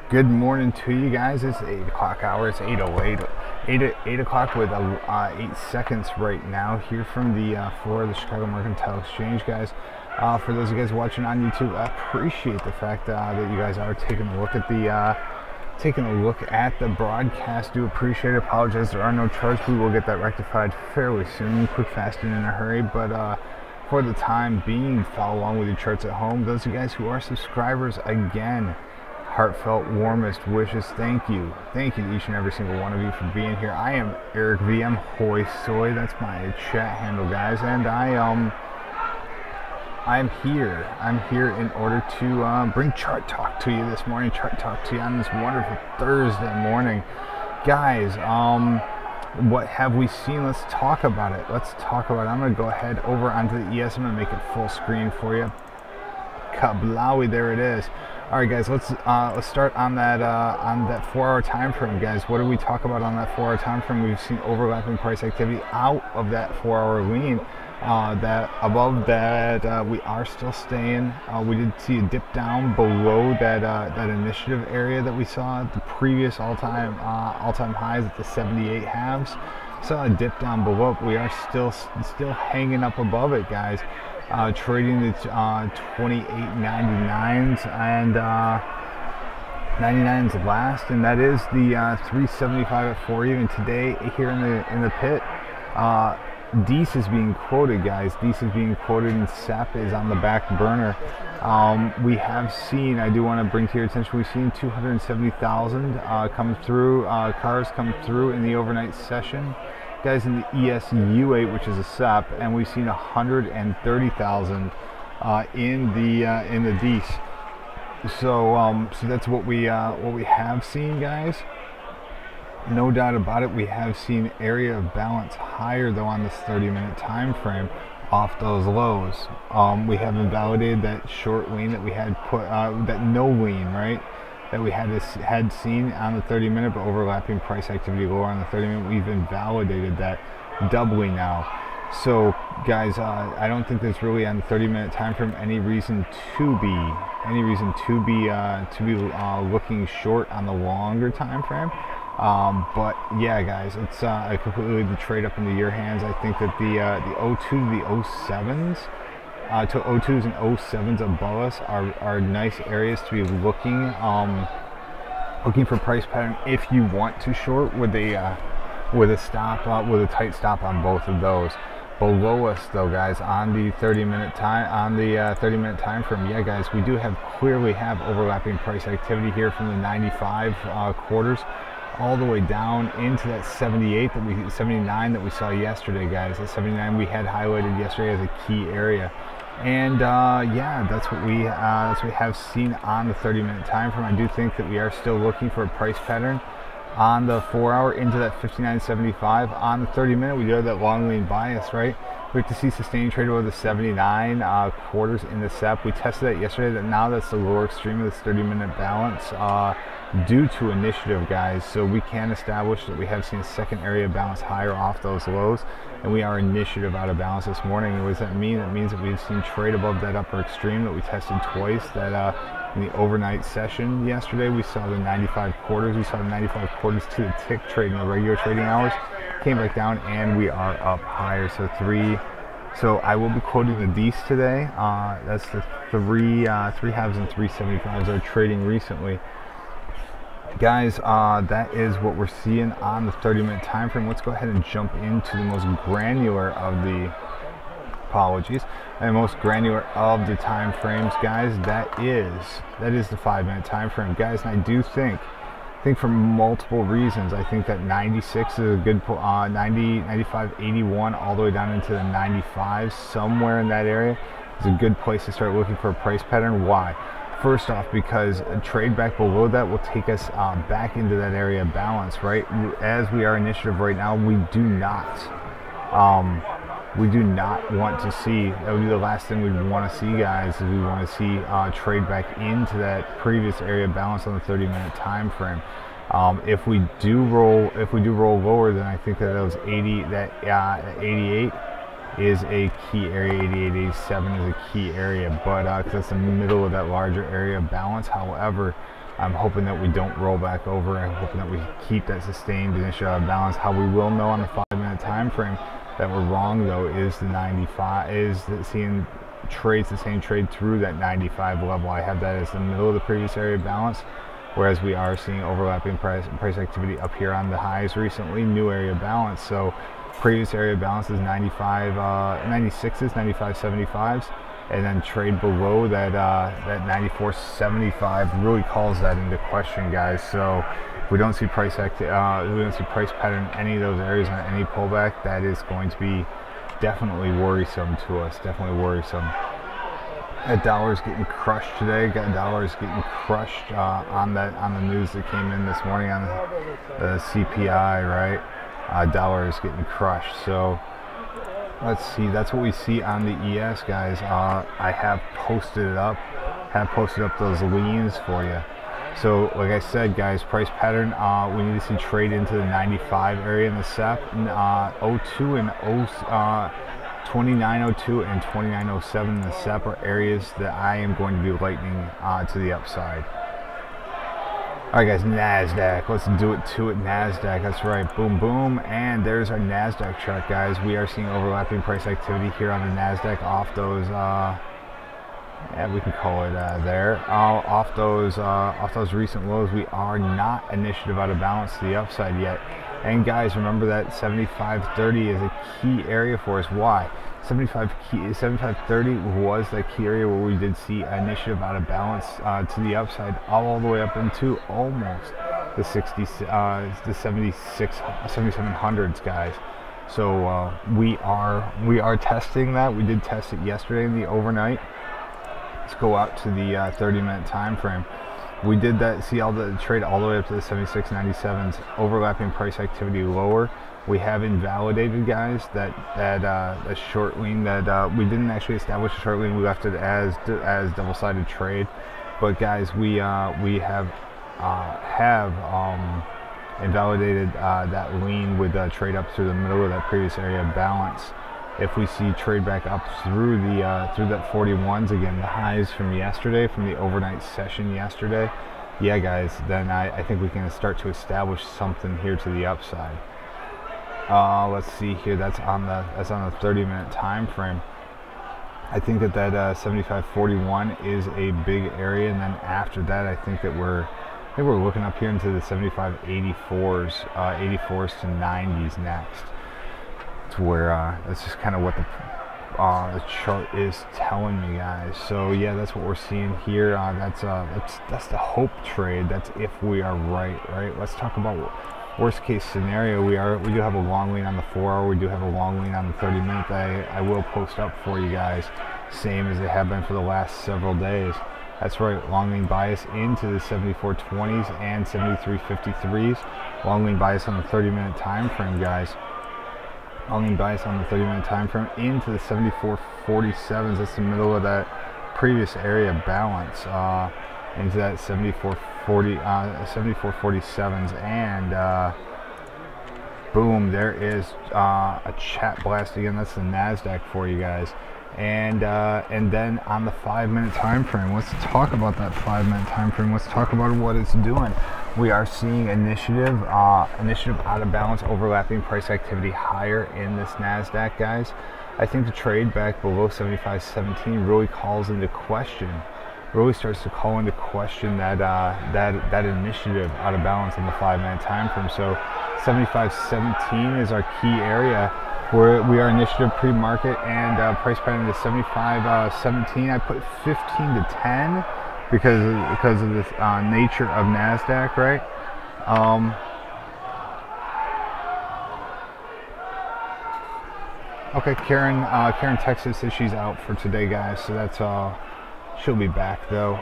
Good morning to you guys. It's 8 o'clock hour. It's 8:08. 8 o'clock with 8 seconds right now here from the floor of the Chicago Mercantile Exchange, guys. For those of you guys watching on YouTube, I appreciate the fact that you guys are taking a look at the broadcast. Do appreciate it. Apologize, there are no charts. We will get that rectified fairly soon. Quick, fast, and in a hurry. But for the time being, follow along with your charts at home. Those of you guys who are subscribers, again, heartfelt, warmest wishes. Thank you to each and every single one of you for being here. I am Eric VM Hoi Soy. That's my chat handle, guys, and I'm here in order to bring chart talk to you this morning. Chart talk to you on this wonderful Thursday morning, guys. What have we seen? Let's talk about it. I'm going to go ahead over onto the ES. I'm going to make it full screen for you. Kablawi, there it is. All right, guys, let's start on that 4-hour time frame, guys. What do we talk about on that 4-hour time frame? We've seen overlapping price activity out of that 4-hour lean. That above that, we are still staying. We did see a dip down below that initiative area that we saw at the previous all-time highs at the 78 halves. Saw a dip down below. We are still hanging up above it, guys. Trading the 28.99s and 99s last, and that is the 375 at 4 even today here in the pit. Dees is being quoted, guys. Dees is being quoted, and SEP is on the back burner. We have seen, I do want to bring to your attention, we've seen 270,000 come through, cars come through in the overnight session, guys, in the ESU8, which is a SEP, and we've seen 130,000 in the Dees. So that's what we have seen, guys. No doubt about it. We have seen area of balance higher though on this 30-minute time frame off those lows. We have invalidated that short lean that we had put, that no lean, right, that we had seen on the 30-minute, but overlapping price activity lower on the 30-minute. We've invalidated that doubly now. So, guys, I don't think there's really on the 30-minute time frame any reason to be looking short on the longer time frame. But yeah, guys, it's I completely leave the trade up into your hands. I think that the 02 to the 07s, to 02s and 07s above us are nice areas to be looking for price pattern if you want to short with a stop, with a tight stop on both of those. Below us though, guys, on the 30-minute time frame, yeah, guys, we do clearly have overlapping price activity here from the 95 quarters all the way down into that 79 that we saw yesterday, guys. That 79 we had highlighted yesterday as a key area, and yeah, that's what we have seen on the 30-minute time frame. I do think that we are still looking for a price pattern on the 4-hour into that 59.75. On the 30-minute, we do have that long lean bias, right? We have to see sustained trade over the 79 quarters in the SEP. We tested that yesterday. That now that's the lower extreme of this 30-minute balance due to initiative, guys. So we can establish that we have seen a second area of balance higher off those lows, and we are initiative out of balance this morning. And what does that mean? That means that we've seen trade above that upper extreme that we tested twice. That in the overnight session yesterday, we saw the 95 quarters. We saw the 95 quarters to the tick trade in the regular trading hours. Came back down, and we are up higher. So I will be quoting the Dees today. That's the three halves and 375s are trading recently, guys. That is what we're seeing on the 30-minute time frame. Let's go ahead and jump into the most granular of the granular of the time frames, guys. That is the 5-minute time frame, guys. And I do think for multiple reasons, I think that 96 is a good 90, 95, 81 all the way down into the 95, somewhere in that area is a good place to start looking for a price pattern. Why? First off, because a trade back below that will take us back into that area of balance, right? As we are initiative right now, we do not want to see, that would be the last thing we'd want to see, guys, is we want to see trade back into that previous area of balance on the 30-minute time frame. If we do roll lower, then I think that those 88 is a key area. 88, 87 is a key area, but that's the middle of that larger area of balance. However, I'm hoping that we don't roll back over. I'm hoping that we keep that sustained initiative out of balance. How we will know on the 5-minute time frame that we're wrong though is the 95, is seeing trades, the same trade through that 95 level. I have that as the middle of the previous area of balance, whereas we are seeing overlapping price activity up here on the highs recently, new area of balance. So previous area of balance is 95, 96s, 95.75s, and then trade below that that 94.75 really calls that into question, guys. So if we don't see price we don't see price pattern in any of those areas on any pullback, that is going to be definitely worrisome to us. Definitely worrisome. That dollar is getting crushed today. Dollar is getting crushed on the news that came in this morning on the CPI, right? Dollar is getting crushed. So let's see. That's what we see on the ES, guys. I have posted it up. Those leans for you. So like I said, guys, price pattern, we need to see trade into the 95 area in the SEP. 02 and 2902 and 2907 in the SEP are areas that I am going to be lightning to the upside. All right, guys, NASDAQ. Let's do it to it. NASDAQ. That's right. Boom, boom. And there's our NASDAQ chart, guys. We are seeing overlapping price activity here on the NASDAQ off those, yeah, we can call it there. Off those recent lows. We are not initiative out of balance to the upside yet. And guys, remember that 75.30 is a key area for us. Why? 75.30 was that key area where we did see initiative out of balance to the upside, all the way up into almost the 7700s, guys. So we are testing that. We did test it yesterday in the overnight. Let's go out to the 30-minute time frame. We did that, see all the trade all the way up to the 76.97s, overlapping price activity lower. We have invalidated, guys, that short lean that we didn't actually establish a short lean. We left it as double-sided trade. But guys, we have invalidated that lean with trade up through the middle of that previous area of balance. If we see trade back up through the through that 41s again, the highs from yesterday, from the overnight session yesterday, yeah, guys, then I think we can start to establish something here to the upside. Let's see here. That's on the 30-minute time frame. I think that 75.41 is a big area, and then after that, I think we're looking up here into the 75.84s, 84s to 90s next. To where that's just kind of what the chart is telling me, guys. So yeah, that's what we're seeing here. That's the hope trade. That's if we are right. Let's talk about worst case scenario. We do have a long lean on the 4-hour. We do have a long lean on the 30-minute. I will post up for you guys, same as they have been for the last several days. That's right, long lean bias into the 74.20s and 73.53s. Long lean bias on the 30-minute time frame, guys. Long lean bias on the 30-minute time frame into the 74.47s. That's the middle of that previous area of balance, into that 74.47s, and boom, there is a chat blast again. That's the NASDAQ for you guys. And then on the 5-minute time frame, let's talk about that 5-minute time frame. Let's talk about what it's doing. We are seeing initiative out of balance, overlapping price activity higher in this NASDAQ, guys. I think the trade back below 75.17 really calls into question, really starts to call into question that initiative out of balance in the 5-minute time frame. So 75.17 is our key area where we are initiative pre-market, and price pattern to 75.17. I put 15 to 10 because of this nature of NASDAQ, right? Okay, Karen Texas says she's out for today, guys. So that's she'll be back though.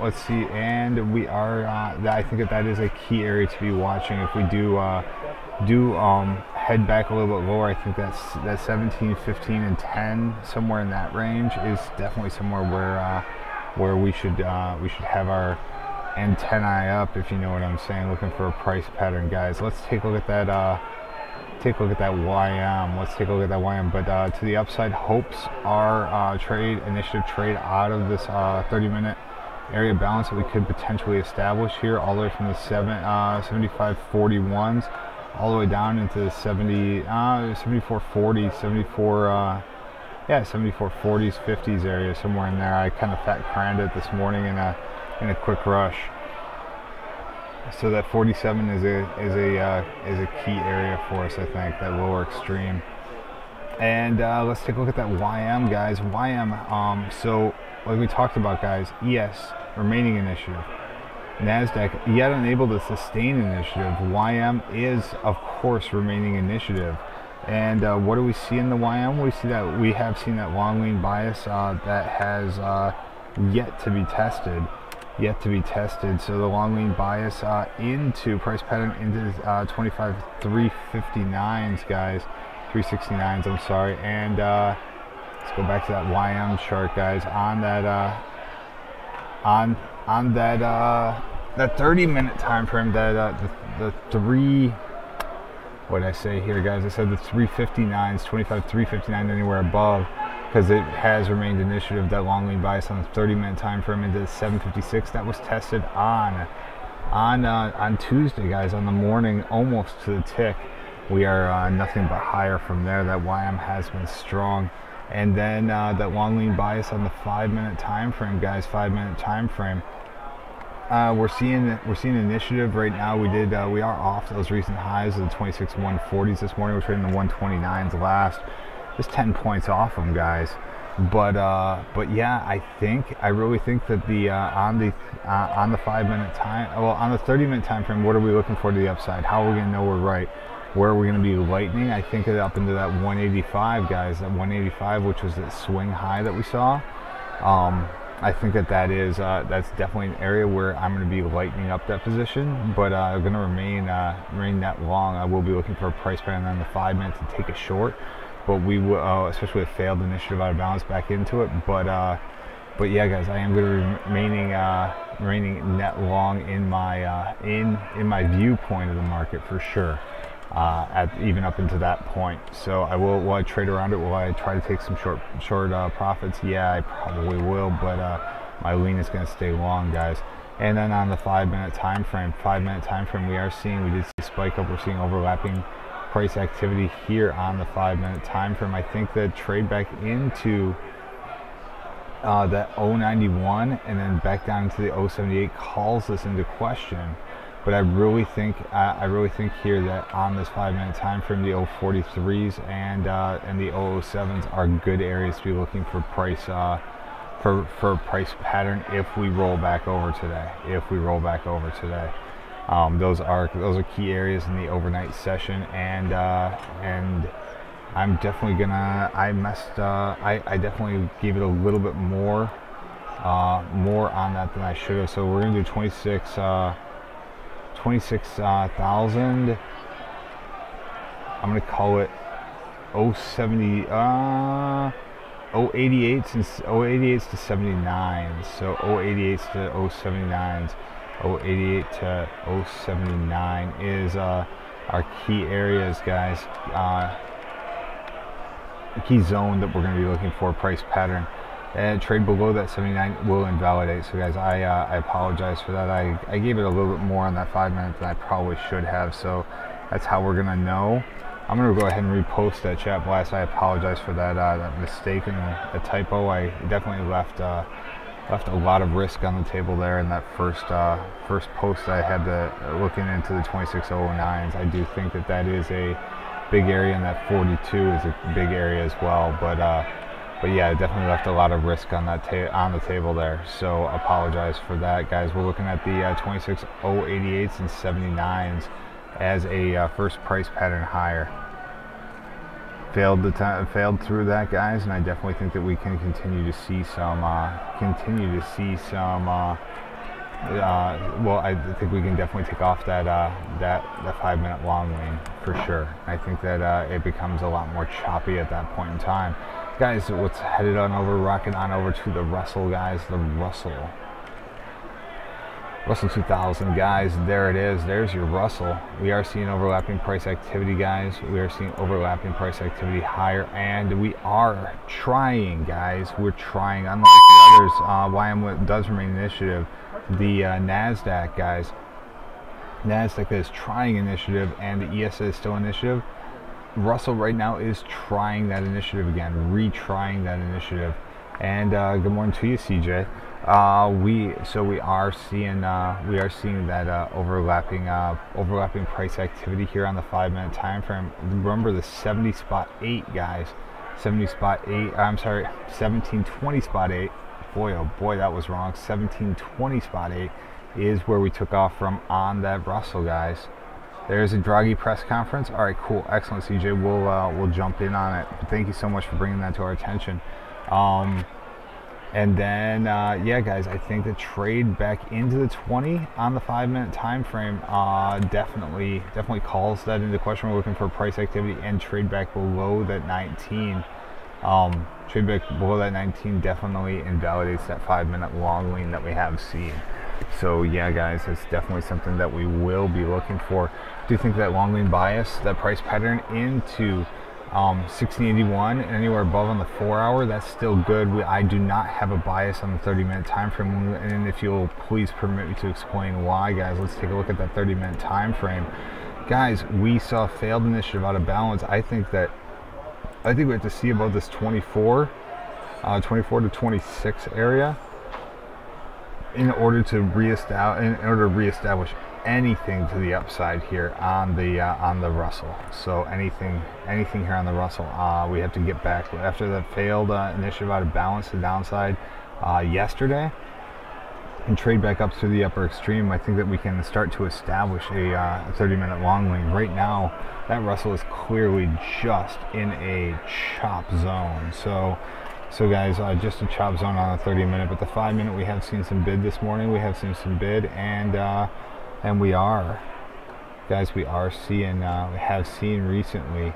Let's see, and we are. I think that is a key area to be watching. If we do head back a little bit lower, I think that 17, 15, and 10, somewhere in that range, is definitely somewhere where we should have our antennae up, if you know what I'm saying, looking for a price pattern, guys. Let's take a look at that. Take a look at that YM. Let's take a look at that YM. But to the upside, hopes are initiative trade out of this 30-minute area balance that we could potentially establish here, all the way from the 75.41s all the way down into the 74.40, 74.40s, 50s area, somewhere in there. I kind of fat craned it this morning in a quick rush. So that 47 is a key area for us, I think, that lower extreme. And let's take a look at that YM, guys. YM, so like we talked about, guys, ES, remaining initiative. NASDAQ, yet unable to sustain initiative. YM is, of course, remaining initiative. And what do we see in the YM? We have seen that long lean bias that has yet to be tested. So the long lean bias into price pattern into 25.359s, guys, 369s, I'm sorry. And let's go back to that YM chart, guys. On that 30-minute time frame, that what did I say here, guys? I said the 359s, 25.359, anywhere above, because it has remained initiative. That long lean bias on the 30-minute time frame into the 756 that was tested on Tuesday, guys, on the morning, almost to the tick. We are nothing but higher from there. That YM has been strong. And then that long lean bias on the 5-minute time frame, guys, 5-minute time frame. We're seeing initiative right now. We are off those recent highs of the 26.140s this morning. We're trading the 129s last. Just 10 points off them, guys. But yeah, I really think that the on the 5-minute time, well, on the 30-minute time frame, what are we looking for to the upside? How are we gonna know we're right? Where are we going to be lightning? I think up into that 185, guys. That 185, which was that swing high that we saw. I think that's definitely an area where I'm going to be lightening up that position, but I'm going to remain that long. I will be looking for a price pattern on the 5 minutes to take a short, but we will, especially with failed initiative out of balance, back into it. But yeah, guys, I am going to be remaining net long in my viewpoint of the market for sure. Even up into that point. So I will I trade around it? Will I try to take some short profits? Yeah, I probably will, but my lean is going to stay long, guys. And then on the 5-minute time frame, we did see a spike up. We're seeing overlapping price activity here on the 5-minute time frame. I think that trade back into that 091 and then back down into the 078 calls this into question. But I really think here that on this 5-minute time frame, the 043s and the 007s are good areas to be looking for price for price pattern if we roll back over today. Those are key areas in the overnight session, and I'm definitely gonna. I definitely gave it a little bit more on that than I should have. So we're gonna do 26,000. I'm gonna call it 070, 088s to 79s. So 088s to 079s, 088 to 079 is our key areas, guys. Key zone that we're going to be looking for price pattern. And trade below that 79 will invalidate. So guys, I apologize for that. I gave it a little bit more on that 5 minutes than I probably should have. So that's how we're gonna know. I'm gonna go ahead and repost that chat blast. I apologize for that mistake and a typo. I definitely left a lot of risk on the table there in that first post. I had looking into the 2609s. I do think that is a big area, and that 42 is a big area as well. But yeah, I definitely left a lot of risk on that on the table there. So apologize for that, guys. We're looking at the 26.088s and 79s as a first price pattern higher. Failed through that, guys, and I definitely think that we can continue to see some. Well, I think we can definitely take off that 5-minute long lane for sure. I think that it becomes a lot more choppy at that point in time. Guys, let's head it on over, rocket on over to the Russell, guys. The Russell Russell 2000, guys, there it is. There's your Russell. We are seeing overlapping price activity, guys. We are seeing overlapping price activity higher, and we are trying, guys. We're trying, unlike the others. YM does remain initiative. The NASDAQ, guys. NASDAQ is trying initiative, and the ES is still initiative. Russell right now is trying that initiative again, retrying that initiative. And good morning to you, CJ. We are seeing that overlapping price activity here on the 5-minute time frame. Remember the 70 spot 8, guys. 70 spot 8. I'm sorry, 1720 spot 8. Boy, oh boy, that was wrong. 1720 spot 8 is where we took off from on that Russell, guys. There's a Draghi press conference. All right, cool, excellent, CJ. We'll jump in on it. But thank you so much for bringing that to our attention. And then, yeah, guys, I think the trade back into the 20 on the 5-minute time frame definitely calls that into question. We're looking for price activity and trade back below that 19. Trade back below that 19 definitely invalidates that 5-minute long lean that we have seen. So yeah, guys, it's definitely something that we will be looking for. Do you think that long lean bias, that price pattern into 1681 and anywhere above on the 4-hour, that's still good. I do not have a bias on the 30-minute time frame, and if you'll please permit me to explain why, guys, let's take a look at that 30-minute time frame. Guys, we saw failed initiative out of balance. I think we have to see about this 24 to 26 area in order to reestablish anything to the upside here on the Russell. So anything here on the Russell, we have to get back after that failed initiative out of balance to the downside yesterday and trade back up through the upper extreme. I think that we can start to establish a 30-minute long lean. Right now, that Russell is clearly just in a chop zone. So guys, just a chop zone on the 30-minute, but the 5-minute, we have seen some bid this morning. We have seen some bid, and we are, guys, we have seen recently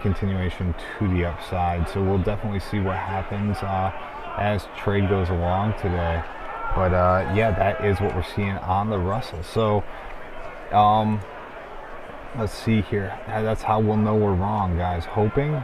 continuation to the upside. So we'll definitely see what happens as trade goes along today. But yeah, that is what we're seeing on the Russell. So let's see here. That's how we'll know we're wrong, guys. Hoping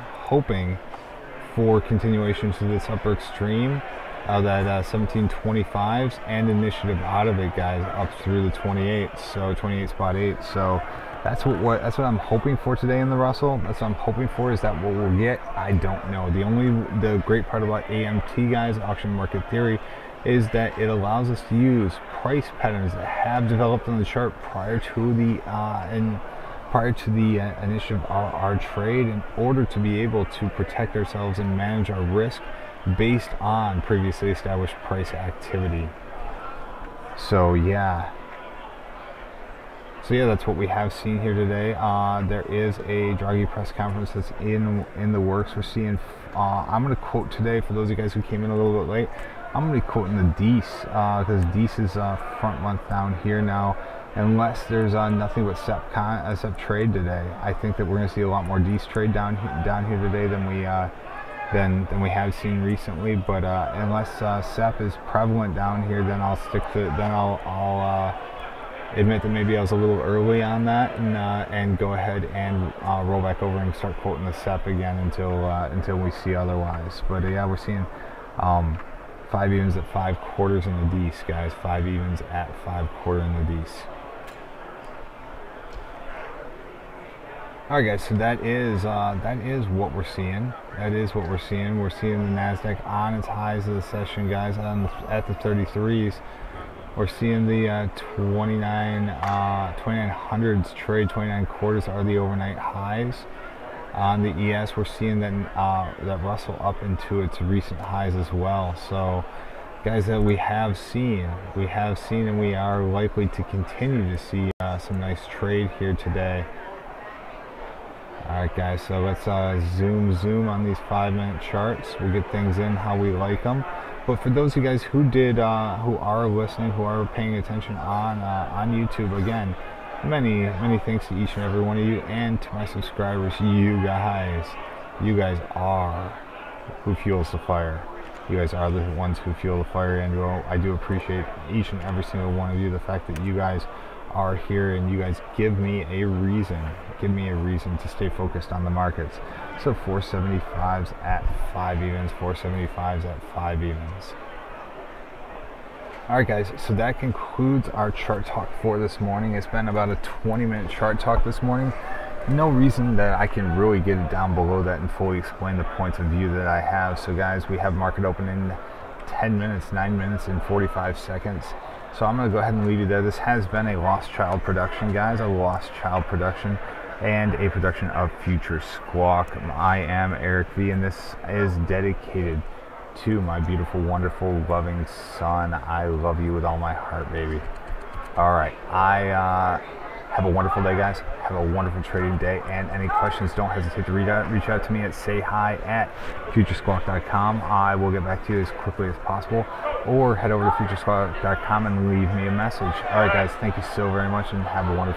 for continuation to this upper extreme, that 1725s and initiative out of it, guys, up through the 28. So 28 spot 8. So that's what I'm hoping for today in the Russell. That's what I'm hoping for. Is that what we'll get? I don't know. The great part about AMT, guys, Auction Market Theory, is that it allows us to use price patterns that have developed on the chart prior to the initiative of our trade, in order to be able to protect ourselves and manage our risk based on previously established price activity. So yeah, that's what we have seen here today. There is a Draghi press conference that's in the works. We're seeing, I'm going to quote today, for those of you guys who came in a little bit late, I'm going to be quoting the DEES, because DEES is front month down here now. Unless there's nothing but SEP trade today, I think that we're going to see a lot more DEES trade down here today than we have seen recently. But unless SEP is prevalent down here, then I'll I'll admit that maybe I was a little early on that, and go ahead and roll back over and start quoting the SEP again until we see otherwise. But yeah, we're seeing 5 evens at 5 quarters in the DEES, guys. 5 evens at 5 quarter in the DEES. Alright, guys, so that is what we're seeing. That is what we're seeing. We're seeing the NASDAQ on its highs of the session, guys, at the 33s. We're seeing the 2900s trade. 29 quarters are the overnight highs. On the ES, we're seeing that Russell up into its recent highs as well. So, guys, that we have seen, and we are likely to continue to see some nice trade here today. Alright, guys, so let's zoom on these 5-minute charts. We'll get things in how we like them. But for those of you guys who are listening, who are paying attention on YouTube, again, many thanks to each and every one of you, and to my subscribers. You guys are who fuels the fire. You guys are the ones who fuel the fire, and well, I do appreciate each and every single one of you. The fact that you guys are here and you guys give me a reason to stay focused on the markets. So 475s at 5 evens, 475s at 5 evens. Alright guys, so that concludes our chart talk for this morning. It's been about a 20-minute chart talk this morning. No reason that I can really get it down below that and fully explain the points of view that I have. So guys, we have market open in 10 minutes, 9 minutes and 45 seconds. So I'm going to go ahead and leave you there. This has been a lost child production, guys, a lost child production and a production of FutureSquawk. I am Eric V, and this is dedicated to my beautiful, wonderful, loving son. I love you with all my heart, baby. All right, have a wonderful day, guys. Have a wonderful trading day, and any questions, don't hesitate to reach out to me at sayhi@futuresquawk.com. I will get back to you as quickly as possible, or head over to futuresquawk.com and leave me a message. All right, guys, thank you so very much, and have a wonderful